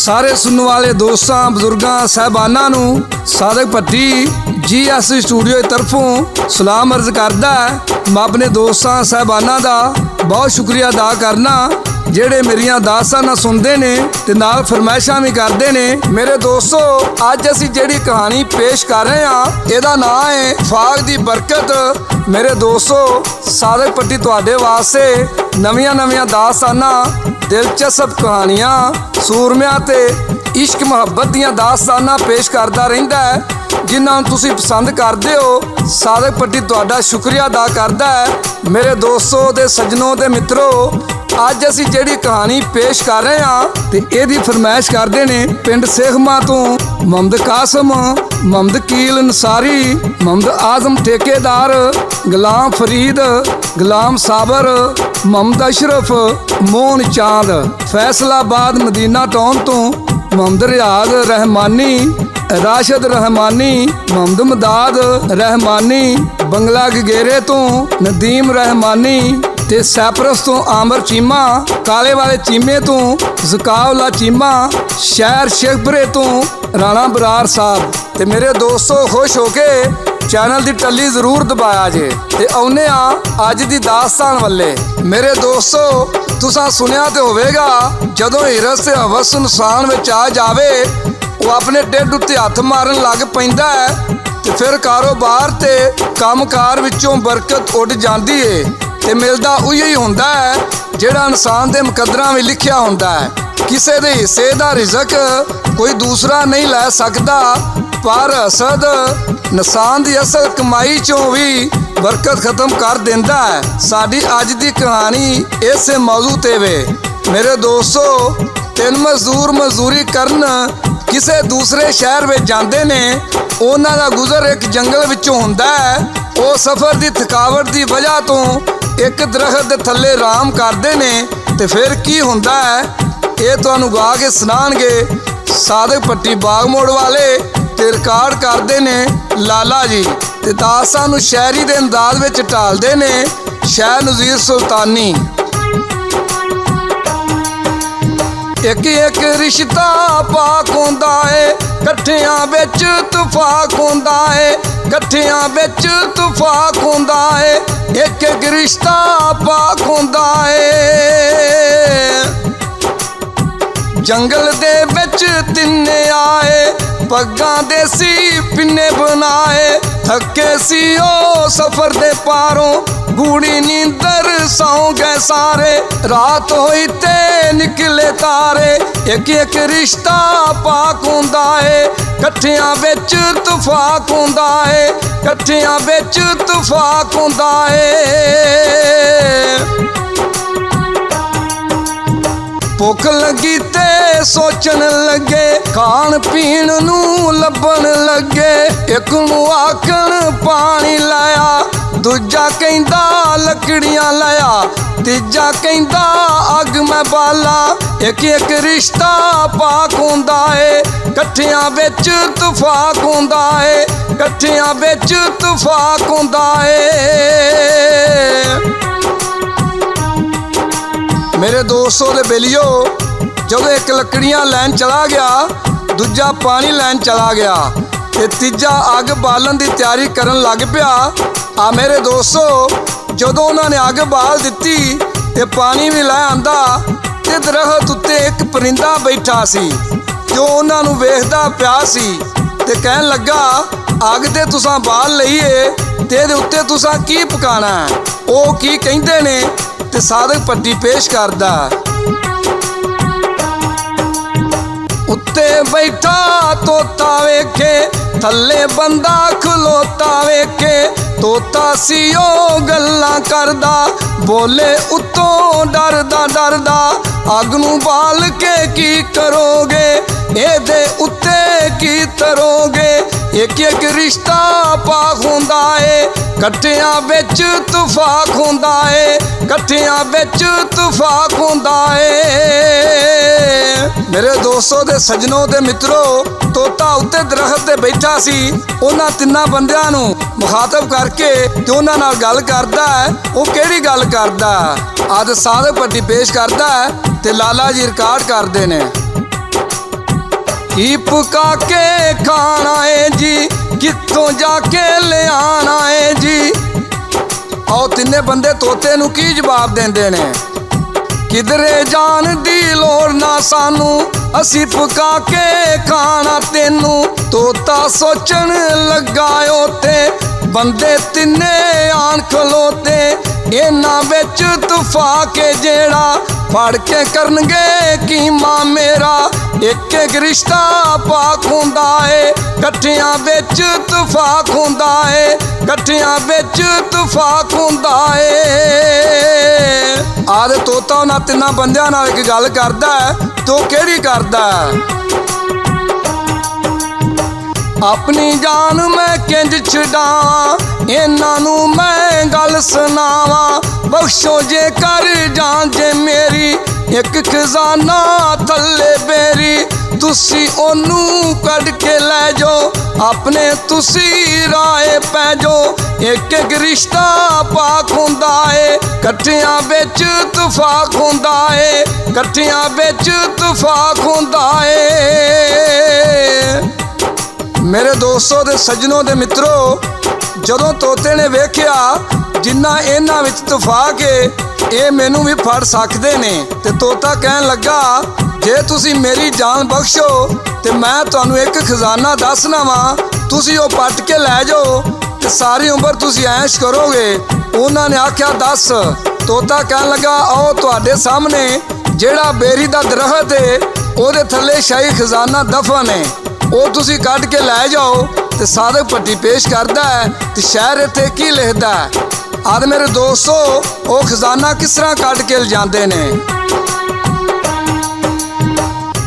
सारे सुनने वाले दोस्तों बजुर्गों साहबाना नू सादक भट्टी GS स्टूडियो की तरफों सलाम अर्ज करदा है। मैं अपने दोस्तों साहबाना का बहुत शुक्रिया अदा करना ਜਿਹੜੇ ਮੇਰੀਆਂ ਦਾਸਾਂ ਨਾ ਸੁਣਦੇ ਨੇ ਤੇ ਨਾਲ ਫਰਮਾਇਸ਼ਾਂ ਵੀ ਕਰਦੇ ਨੇ। ਮੇਰੇ ਦੋਸਤੋ ਅੱਜ ਅਸੀਂ ਜਿਹੜੀ ਕਹਾਣੀ ਪੇਸ਼ ਕਰ ਰਹੇ ਹਾਂ ਇਹਦਾ ਨਾਮ ਹੈ ਫਾਗ ਦੀ ਬਰਕਤ। ਮੇਰੇ ਦੋਸਤੋ ਸਾਦਕ ਭੱਟੀ ਤੁਹਾਡੇ ਵਾਸਤੇ ਨਵੀਆਂ ਦਾਸਤਾਨਾਂ ਦਿਲਚਸਪ ਕਹਾਣੀਆਂ ਸੂਰਮਿਆਂ ਤੇ इश्क मुहब्बत दियां दास्तानां पेश करता रहिंदा है जिन्हां नूं तुसीं पसंद करदे हो। सादक भट्टी तुहाडा शुक्रिया अदा करदा है। मेरे दोस्तों ते सज्जनों ते मित्रों अज असीं जिहड़ी कहानी पेश कर रहे हां ते इहदी फरमाइश करदे ने पिंड सेखमा तो मोहम्मद कासम, मोहम्मद कील अंसारी, मोहम्मद आजम ठेकेदार, गुलाम फरीद, गुलाम साबर, मोहम्मद अशरफ, मोहन चांद, फैसलाबाद मदीना टाउन तो मोहम्मद रियाज रहमानी, राशिद रहमानी, मोहम्मद मदाद रहमानी, बंगला गगेरे तो नदीम रहमानी ते सैपरस तो आमर चीमा, काले वाले चीमे तो जकावला चीमा, शहर शेखपुरे तो राणा बरार साहब। ते मेरे दोस्तों खुश हो के चैनल की टल्ली जरूर दबाया जे ते आउने अज की दास्तान वाले। मेरे दोस्तों तुसां सुनिया तो होवेगा जदों हिरस ते हवस इंसान विच आ जावे वो अपने ढिड उत्ते हथ मारन लग पैंदा है ते फिर कारोबार ते कामकार विचों बरकत उड़ जाती है ते मिलदा उही हुंदा है जिहड़ा इंसान दे मुकद्दरां विच लिखिया हुंदा है। किसी दे हिस्से दा रिज़क कोई दूसरा नहीं लै सकदा पर असद इंसान दी असल कमाई चों भी बरकत खत्म कर देंदा है। साडी अज दी कहानी इस मौजू ते वे। मेरे दोस्तों तीन मजदूर मजदूरी करन किसी दूसरे शहर में जाते ने। उन्हां दा गुजर एक जंगल विचों हुंदा है। वो सफ़र की थकावट की वजह तो एक दरख्त के थल्ले आराम करते ने ते फिर की हुंदा है ये तुहानूं गा के सुनाणगे सादक भट्टी बाग मोड़ वाले ते रिकॉर्ड करते ने लाला जी ते दासां नूं शायरी दे अंदाज विच ढालदे ने शाह नज़ीर सुल्तानी। एक एक रिश्ता पाक होंदा है कट्ठियां विच तफाक होंदा है, कट्ठियां विच तफाक होंदा है, एक एक रिश्ता पाक होंदा है। जंगल दे विच तिन्ने आए पग्गां देसी पिन्ने बनाए, थके सी ओ सफर दे पारों गूड़ी नींदर सौ गए सारे, रात होई ते निकले तारे, एक एक रिश्ता पाक होंदा है कट्ठियां विच तफाक होंदा है, कट्ठियां विच तफाक होंदा है। भुख लगी ते सोचन लगे खाण पीण नूं लभन लगे, एक नूं आखण पानी लाया दूजा कहंदा लकड़ियां लाया, तीजा कहंदा अग मैं बाला, एक एक रिश्ता पाक होंदा है कट्ठियां विच तफाक होंदा है, कट्ठियां विच तफाक होंदा है। मेरे दोस्तों दे बेलियो जदों एक लकड़ियां लैन चला गया दूजा पानी लैन चला गया ते तीजा अग बालन की तैयारी करन लग पिया। आ मेरे दोस्तों जदों उन्होंने अग बाल दी ते पानी भी लै आंदा ते दरख्त उत्ते एक परिंदा बैठा सी जो उन्होंने वेखदा पिया सी ते कहन लगा अग ते तुसां बाल लईए ते इहदे उत्ते तुसां की पकाना है। वो की कहिंदे ने ते सादक भट्टी पेश करदा। उत्ते बैठा तोता वेखे थल्ले बंदा खलोता वेखे, तोता सी ओ गल्लां करदा बोले उत्तों डरदा डरदा, अग नूं बाल के की करोगे एदे उत्ते की तरोगे, एक एक रिश्ता पाक होंदा है कट्ठियां विच तफाक होंदा है, कट्ठियां विच तफाक होंदा है। मेरे दोस्तों दे सज्जनों ते मित्रों तोता उत्ते दरख्त ते बैठा सी उन्हां तिन्नां बंदियां नूं मुखातब करके ते उन्हां नाल गल करदा है। वो किहड़ी गल करदा अज सादक भट्टी पेश करदा है ते लाला जी रिकॉर्ड करदे ने। ਕੀ ਪਕਾ ਕੇ ਖਾਣਾ ਏ ਜੀ, ਕਿੱਥੋਂ ਜਾ ਕੇ ਲਿਆਣਾ ਏ ਜੀ। ਆਓ ਤਿੰਨੇ ਬੰਦੇ ਤੋਤੇ ਨੂੰ ਕੀ ਜਵਾਬ ਦਿੰਦੇ ਨੇ। ਕਿਧਰੇ ਜਾਣ ਦੀ ਲੋੜ ਨਾ ਸਾਨੂੰ, ਅਸੀਂ ਪਕਾ ਕੇ ਖਾਣਾ ਤੈਨੂੰ। ਤੋਤਾ ਸੋਚਣ ਲੱਗਾ ਉੱਥੇ ਬੰਦੇ ਤਿੰਨੇ ਆਣ ਖਲੋਤੇ। ਇਹਨਾਂ ਵਿੱਚ ਤਫਾਕ ਜਿਹੜਾ ਫੜ ਕੇ ਕਰਨਗੇ ਕੀਮਾ ਮੇਰਾ। ਇੱਕ ਇੱਕ ਰਿਸ਼ਤਾ ਪਾਕ ਹੁੰਦਾ ਏ, ਇਕੱਠਿਆਂ ਵਿੱਚ ਤਫਾਕ ਹੁੰਦਾ ਏ, ਇਕੱਠਿਆਂ ਵਿੱਚ ਤਫਾਕ ਹੁੰਦਾ ਏ। ਆਹ ਤੋਤਾ ਉਹਨਾਂ ਤਿੰਨਾਂ ਬੰਦਿਆਂ ਨਾਲ ਇੱਕ ਗੱਲ ਕਰਦਾ ਤੇ ਉਹ ਕਿਹੜੀ ਕਰਦਾ। ਆਪਣੀ ਜਾਨ ਮੈਂ ਕਿੰਜ ਛਡਾਵਾਂ, ਇਹਨਾਂ ਨੂੰ ਮੈਂ ਗੱਲ ਸੁਣਾਵਾਂ। ਬਖਸ਼ੋ ਜੇ ਕਰ ਜਾਨ ਜੇ ਮੇਰੀ, ਇੱਕ ਖਜ਼ਾਨਾ ਥੱਲੇ ਬੇਰੀ। ਤੁਸੀਂ ਉਹਨੂੰ ਕੱਢ ਕੇ ਲੈ ਜਾਓ, ਆਪਣੇ ਤੁਸੀਂ ਰਾਏ ਪੈ ਜਾਓ। ਇੱਕ ਇੱਕ ਰਿਸ਼ਤਾ ਪਾਕ ਹੁੰਦਾ ਏ, ਇਕੱਠਿਆਂ ਵਿੱਚ ਤਫਾਕ ਹੁੰਦਾ ਏ, ਇਕੱਠਿਆਂ ਵਿੱਚ ਤਫਾਕ ਹੁੰਦਾ ਏ। ਮੇਰੇ ਦੋਸਤੋ ਤੇ ਸੱਜਣੋ ਤੇ ਮਿੱਤਰੋ, ਜਦੋਂ ਤੋਤੇ ਨੇ ਵੇਖਿਆ ਜਿੰਨਾ ਇਹਨਾਂ ਵਿੱਚ ਤਫਾਕ ਏ, ਇਹ ਮੈਨੂੰ ਵੀ ਫੜ ਸਕਦੇ ਨੇ। ਤੇ ਤੋਤਾ ਕਹਿਣ ਲੱਗਾ, ਜੇ ਤੁਸੀਂ ਮੇਰੀ ਜਾਨ ਬਖਸ਼ੋ ਤੇ ਮੈਂ ਤੁਹਾਨੂੰ ਇੱਕ ਖਜ਼ਾਨਾ ਦੱਸਣਾ ਵਾ, ਤੁਸੀਂ ਉਹ ਪੱਟ ਕੇ ਲੈ ਜਾਓ ਤੇ ਸਾਰੀ ਉਮਰ ਤੁਸੀਂ ਐਸ਼ ਕਰੋਗੇ। ਉਹਨਾਂ ਨੇ ਆਖਿਆ ਦੱਸ। ਤੋਤਾ ਕਹਿਣ ਲੱਗਾ, ਆਓ ਤੁਹਾਡੇ ਸਾਹਮਣੇ ਜਿਹੜਾ ਬੇਰੀ ਦਾ ਦਰਖਤ ਏ ਉਹਦੇ ਥੱਲੇ ਸ਼ਾਹੀ ਖਜ਼ਾਨਾ ਦਫਨ ਏ, ਉਹ ਤੁਸੀਂ ਕੱਢ ਕੇ ਲੈ ਜਾਓ। ਤੇ ਸਾਦਕ ਭੱਟੀ ਪੇਸ਼ ਕਰਦਾ ਹੈ ਤੇ ਸ਼ਾਇਰ ਇੱਥੇ ਕੀ ਲਿਖਦਾ ਹੈ। ਆਦ ਮੇਰੇ ਦੋਸਤੋ, ਉਹ ਖਜ਼ਾਨਾ ਕਿਸ ਤਰ੍ਹਾਂ ਕੱਢ ਕੇ ਲਿਜਾਂਦੇ ਨੇ।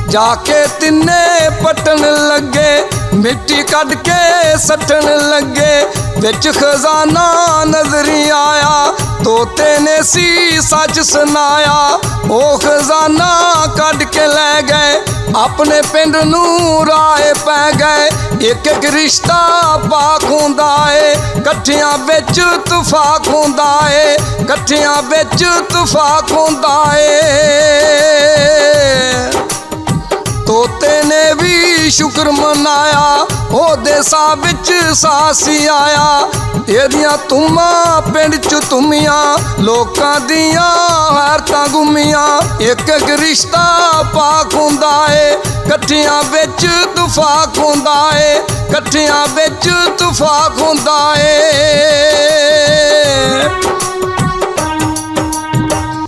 ਜਾ ਕੇ ਤਿੰਨੇ ਪੱਟਣ ਲੱਗੇ, ਮਿੱਟੀ ਕੱਢ ਕੇ ਸੱਟਣ ਲੱਗੇ। ਵਿੱਚ ਖਜ਼ਾਨਾ ਨਜ਼ਰੀ ਆਇਆ, ਤੋਤੇ ਨੇ ਸੀ ਸੱਚ ਸੁਣਾਇਆ। ਉਹ ਖਜ਼ਾਨਾ ਕੱਢ ਕੇ ਲੈ ਗਏ, ਆਪਣੇ ਪਿੰਡ ਨੂੰ ਰਾਏ ਪੈ ਗਏ। ਇੱਕ ਇੱਕ ਰਿਸ਼ਤਾ ਪਾਕ ਹੁੰਦਾ ਏ, ਇਕੱਠਿਆਂ ਵਿੱਚ ਤਫਾਕ ਹੁੰਦਾ ਏ, ਇਕੱਠਿਆਂ ਵਿੱਚ ਤਫਾਕ ਹੁੰਦਾ ਏ। ਤੋਤੇ ਨੇ ਵੀ ਸ਼ੁਕਰ ਮਨਾਇਆ, ਉਹਦੇ ਸਾਹ ਵਿੱਚ ਸਾਸੀ ਆਇਆ। ਇਹਦੀਆਂ ਤੁਮਾਂ ਪਿੰਡ ਚ ਤੁਮੀਆਂ, ਲੋਕਾਂ ਦੀਆਂ ਹਾਰਤਾਂ ਗੁੰਮੀਆਂ। ਇੱਕ ਇੱਕ ਰਿਸ਼ਤਾ ਪਾਕ ਹੁੰਦਾ ਏ, ਇਕੱਠਿਆਂ ਵਿੱਚ ਤਫਾਕ ਹੁੰਦਾ ਏ, ਇਕੱਠਿਆਂ ਵਿੱਚ ਤਫਾਕ ਹੁੰਦਾ ਏ।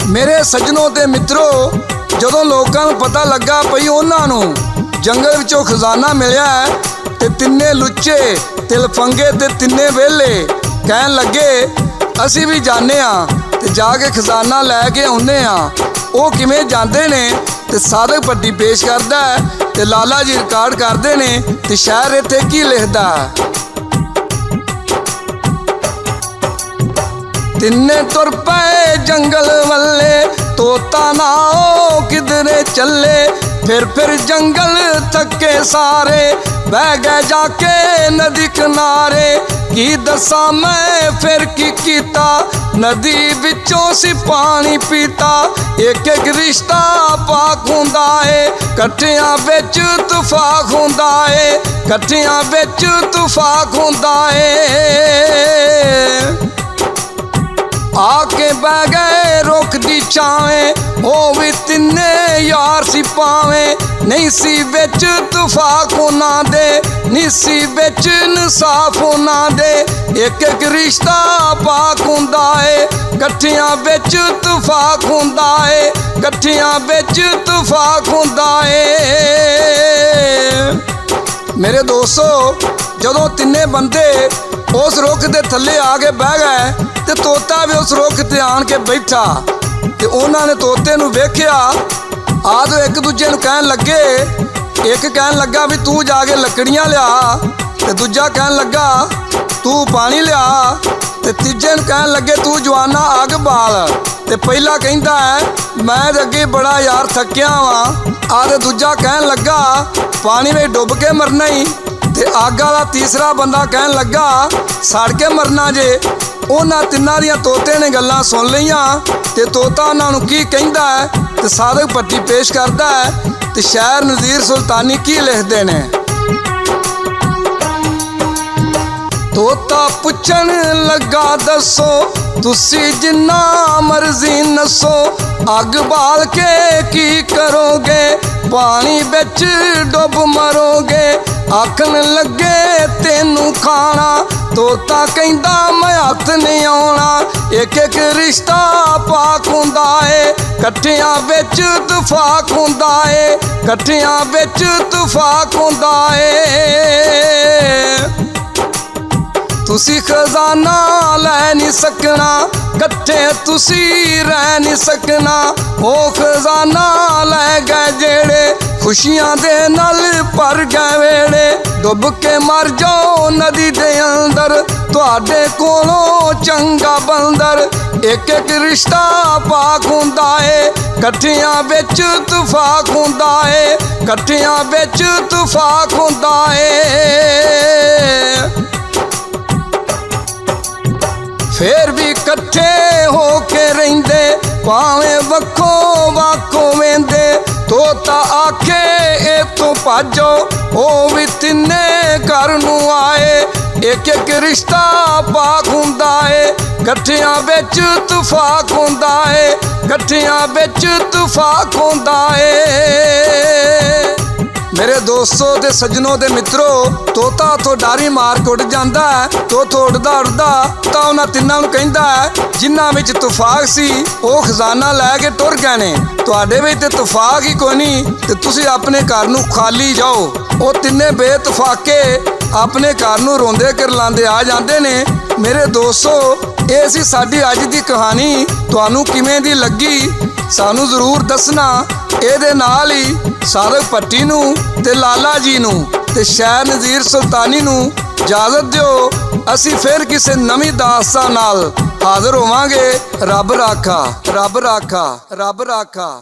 ਮੇਰੇ ਸੱਜਣੋ ਤੇ ਮਿੱਤਰੋ, ਜਦੋਂ ਲੋਕਾਂ ਨੂੰ ਪਤਾ ਲੱਗਾ ਪਈ ਉਹਨਾਂ ਨੂੰ ਜੰਗਲ ਵਿੱਚੋਂ ਖਜ਼ਾਨਾ ਮਿਲਿਆ ਤੇ ਤਿੰਨੇ ਲੁੱਚੇ ਤੇ ਲਫੰਗੇ ਤੇ ਤਿੰਨੇ ਵਿਹਲੇ ਕਹਿਣ ਲੱਗੇ, ਅਸੀਂ ਵੀ ਜਾਂਦੇ ਹਾਂ ਤੇ ਜਾ ਕੇ ਖਜ਼ਾਨਾ ਲੈ ਕੇ ਆਉਂਦੇ ਹਾਂ। ਉਹ ਕਿਵੇਂ ਜਾਂਦੇ ਨੇ ਤੇ ਸਾਦਕ ਭੱਟੀ ਪੇਸ਼ ਕਰਦਾ ਹੈ ਤੇ ਲਾਲਾ ਜੀ ਰਿਕਾਰਡ ਕਰਦੇ ਨੇ ਤੇ ਸ਼ਾਇਰ ਇੱਥੇ ਕੀ ਲਿਖਦਾ। ਤਿੰਨੇ ਤੁਰ ਪਏ ਜੰਗਲ ਵੱਲੇ, ਤੋਤਾ ਨਾ ਉਹ ਕਿਧਰੇ ਚੱਲੇ। ਫਿਰ ਜੰਗਲ ਥੱਕੇ ਸਾਰੇ, ਬਹਿ ਗਏ ਜਾ ਕੇ ਨਦੀ ਕਿਨਾਰੇ। ਕੀ ਦੱਸਾਂ ਮੈਂ ਫਿਰ ਕੀ ਕੀਤਾ, ਨਦੀ ਵਿੱਚੋਂ ਸੀ ਪਾਣੀ ਪੀਤਾ। ਇੱਕ ਇੱਕ ਰਿਸ਼ਤਾ ਪਾਕ ਹੁੰਦਾ ਏ, ਇਕੱਠਿਆਂ ਵਿੱਚ ਤਫਾਕ ਹੁੰਦਾ ਏ, ਇਕੱਠਿਆਂ ਵਿੱਚ ਤਫਾਕ ਹੁੰਦਾ ਏ। ਆ ਕੇ ਬਹਿ ਗਏ ਰੁੱਖ ਦੀ ਛਾਵੇਂ, ਉਹ ਵੀ ਤਿੰਨੇ ਯਾਰ ਸੀ ਭਾਵੇਂ। ਨਹੀਂ ਸੀ ਵਿੱਚ ਤਫਾਕ ਉਹਨਾਂ ਦੇ, ਨਹੀਂ ਸੀ ਵਿੱਚ ਇਨਸਾਫ ਉਹਨਾਂ ਦੇ। ਇੱਕ ਇੱਕ ਰਿਸ਼ਤਾ ਪਾਕ ਹੁੰਦਾ ਏ, ਇਕੱਠਿਆਂ ਵਿੱਚ ਤਫਾਕ ਹੁੰਦਾ ਏ, ਇਕੱਠਿਆਂ ਵਿੱਚ ਤਫਾਕ ਹੁੰਦਾ ਏ। ਮੇਰੇ ਦੋਸਤੋ, ਜਦੋਂ ਤਿੰਨੇ ਬੰਦੇ ਉਸ ਰੁੱਖ ਦੇ ਥੱਲੇ ਆ ਕੇ ਬਹਿ ਗਏ ਤੇ ਤੋਤਾ ਵੀ ਉਸ ਰੁੱਖ ਤੇ ਆਣ ਕੇ ਬੈਠਾ ਤੇ ਉਹਨਾਂ ਨੇ ਤੋਤੇ ਨੂੰ ਵੇਖਿਆ। ਆਦੋ ਇੱਕ ਦੂਜੇ ਨੂੰ ਕਹਿਣ ਲੱਗੇ, ਇੱਕ ਕਹਿਣ ਲੱਗਾ ਵੀ ਤੂੰ ਜਾ ਕੇ ਲੱਕੜੀਆਂ ਲਿਆ, ਤੇ ਦੂਜਾ ਕਹਿਣ ਲੱਗਾ ਤੂੰ ਪਾਣੀ ਲਿਆ, ਤੇ ਤੀਜੇ ਨੂੰ ਕਹਿਣ ਲੱਗੇ ਤੂੰ ਜਵਾਨਾ ਅੱਗ ਬਾਲ। ਤੇ ਪਹਿਲਾ ਕਹਿੰਦਾ ਹੈ ਮੈਂ ਤਾਂ ਅੱਗੇ ਬੜਾ ਯਾਰ ਥੱਕਿਆ ਵਾਂ। ਆਹ ਤੇ ਦੂਜਾ ਕਹਿਣ ਲੱਗਾ ਪਾਣੀ ਵਿੱਚ ਡੁੱਬ ਕੇ ਮਰਨਾ ਹੀ। ਤੇ ਅੱਗ ਵਾਲਾ ਤੀਸਰਾ ਬੰਦਾ ਕਹਿਣ ਲੱਗਾ ਸੜ ਕੇ ਮਰਨਾ ਜੇ। ਉਹਨਾਂ ਤਿੰਨਾਂ ਦੀਆਂ ਤੋਤੇ ਨੇ ਗੱਲਾਂ ਸੁਣ ਲਈਆਂ ਤੇ ਤੋਤਾ ਉਹਨਾਂ ਨੂੰ ਕੀ ਕਹਿੰਦਾ ਹੈ ਤੇ ਸਾਦਕ ਭੱਟੀ ਪੇਸ਼ ਕਰਦਾ ਹੈ ਤੇ ਸ਼ਾਇਰ ਨਜ਼ੀਰ ਸੁਲਤਾਨੀ ਕੀ ਲਿਖਦੇ ਨੇ। ਤੋਤਾ ਪੁੱਛਣ ਲੱਗਾ ਦੱਸੋ ਤੁਸੀਂ ਜਿੰਨਾ ਮਰਜ਼ੀ ਨਸੋ, ਅੱਗ ਬਾਲ ਕੇ ਕੀ ਕਰੋਗੇ, ਪਾਣੀ ਵਿੱਚ ਡੁੱਬ ਮਰੋਗੇ, ਆਖਣ ਲੱਗੇ ਤੈਨੂੰ ਖਾਣਾ, ਤੋਤਾ ਕਹਿੰਦਾ ਮੈਂ ਹੱਥ ਨਹੀਂ ਆਉਣਾ। ਇੱਕ ਇੱਕ ਰਿਸ਼ਤਾ ਪਾਕ ਹੁੰਦਾ ਏ, ਇਕੱਠਿਆਂ ਵਿੱਚ ਤਫਾਕ ਹੁੰਦਾ ਏ, ਇਕੱਠਿਆਂ ਵਿੱਚ ਤਫਾਕ ਹੁੰਦਾ ਏ। ਤੁਸੀਂ ਖਜ਼ਾਨਾ ਲੈ ਨਹੀਂ ਸਕਣਾ, ਇਕੱਠੇ ਤੁਸੀਂ ਰਹਿ ਨਹੀਂ ਸਕਣਾ, ਉਹ ਖਜ਼ਾਨਾ ਲੈ ਗਏ ਜਿਹੜੇ ਖੁਸ਼ੀਆਂ ਦੇ ਨਾਲ ਭਰ ਗਏ ਵੇੜੇ, ਡੁੱਬ ਕੇ ਮਰ ਜਾਓ ਨਦੀ ਦੇ ਅੰਦਰ ਤੁਹਾਡੇ ਕੋਲੋਂ ਚੰਗਾ ਬੰਦਰ। ਇੱਕ ਇੱਕ ਰਿਸ਼ਤਾ ਪਾਕ ਹੁੰਦਾ ਏ, ਇਕੱਠਿਆਂ ਵਿੱਚ ਤਫਾਕ ਹੁੰਦਾ ਏ, ਇਕੱਠਿਆਂ ਵਿੱਚ ਤਫਾਕ ਹੁੰਦਾ ਏ। ਫੇਰ ਵੀ ਇਕੱਠੇ ਹੋ ਕੇ ਰਹਿੰਦੇ ਭਾਵੇਂ ਵੱਖੋ ਵੱਖੋ ਵੇਂਦੇ, ਤੋਤਾ ਆਖੇ ਇਥੋਂ ਭਾਜੋ ਉਹ ਵੀ ਤਿੰਨੇ ਘਰ ਨੂੰ ਆਏ, ਇੱਕ ਇੱਕ ਰਿਸ਼ਤਾ ਪਾਕ ਹੁੰਦਾ ਏ, ਇਕੱਠਿਆਂ ਵਿੱਚ ਤਫਾਕ ਹੁੰਦਾ ਏ, ਇਕੱਠਿਆਂ ਵਿੱਚ ਤਫਾਕ ਹੁੰਦਾ ਏ। ਮੇਰੇ ਦੋਸਤੋ ਤੇ ਸੱਜਣੋ ਤੇ ਮਿੱਤਰੋ, ਤੋਤਾ ਤੋਂ ਡਾਰੀ ਮਾਰ ਕੇ ਉੱਡ ਜਾਂਦਾ ਹੈ, ਤੋਤਾ ਉੱਡਦਾ ਉੱਡਦਾ ਤਾਂ ਉਹਨਾਂ ਤਿੰਨਾਂ ਨੂੰ ਕਹਿੰਦਾ ਹੈ ਜਿਨ੍ਹਾਂ ਵਿੱਚ ਤਫਾਕ ਸੀ ਉਹ ਖਜ਼ਾਨਾ ਲੈ ਕੇ ਟੁਰ ਗਏ ਨੇ, ਤੁਹਾਡੇ ਵਿੱਚ ਤੇ ਤਫਾਕ ਹੀ ਕੋਈ ਨਹੀਂ ਤੇ ਤੁਸੀਂ ਆਪਣੇ ਘਰ ਨੂੰ ਖਾਲੀ ਜਾਓ। ਉਹ ਤਿੰਨੇ ਬੇਤਫਾਕੇ ਆਪਣੇ ਘਰ ਨੂੰ ਰੋਂਦੇ ਕਰਲਾਉਂਦੇ ਆ ਜਾਂਦੇ ਨੇ। ਮੇਰੇ ਦੋਸਤੋ, ਇਹ ਸੀ ਸਾਡੀ ਅੱਜ ਦੀ ਕਹਾਣੀ। ਤੁਹਾਨੂੰ ਕਿਵੇਂ ਦੀ ਲੱਗੀ ਸਾਨੂੰ ਜ਼ਰੂਰ ਦੱਸਣਾ। ਇਹਦੇ ਨਾਲ ਹੀ ਸਾਦਿਕ ਭੱਟੀ ਨੂੰ ਤੇ ਲਾਲਾ ਜੀ ਨੂੰ ਤੇ ਸ਼ਾਇਰ ਨਜ਼ੀਰ ਸੁਲਤਾਨੀ ਨੂੰ ਇਜਾਜ਼ਤ ਦਿਓ। ਅਸੀਂ ਫਿਰ ਕਿਸੇ ਨਵੀਂ ਦਾਸਤਾਨ ਨਾਲ ਹਾਜ਼ਰ ਹੋਵਾਂਗੇ। ਰੱਬ ਰਾਖਾ, ਰੱਬ ਰਾਖਾ, ਰੱਬ ਰਾਖਾ।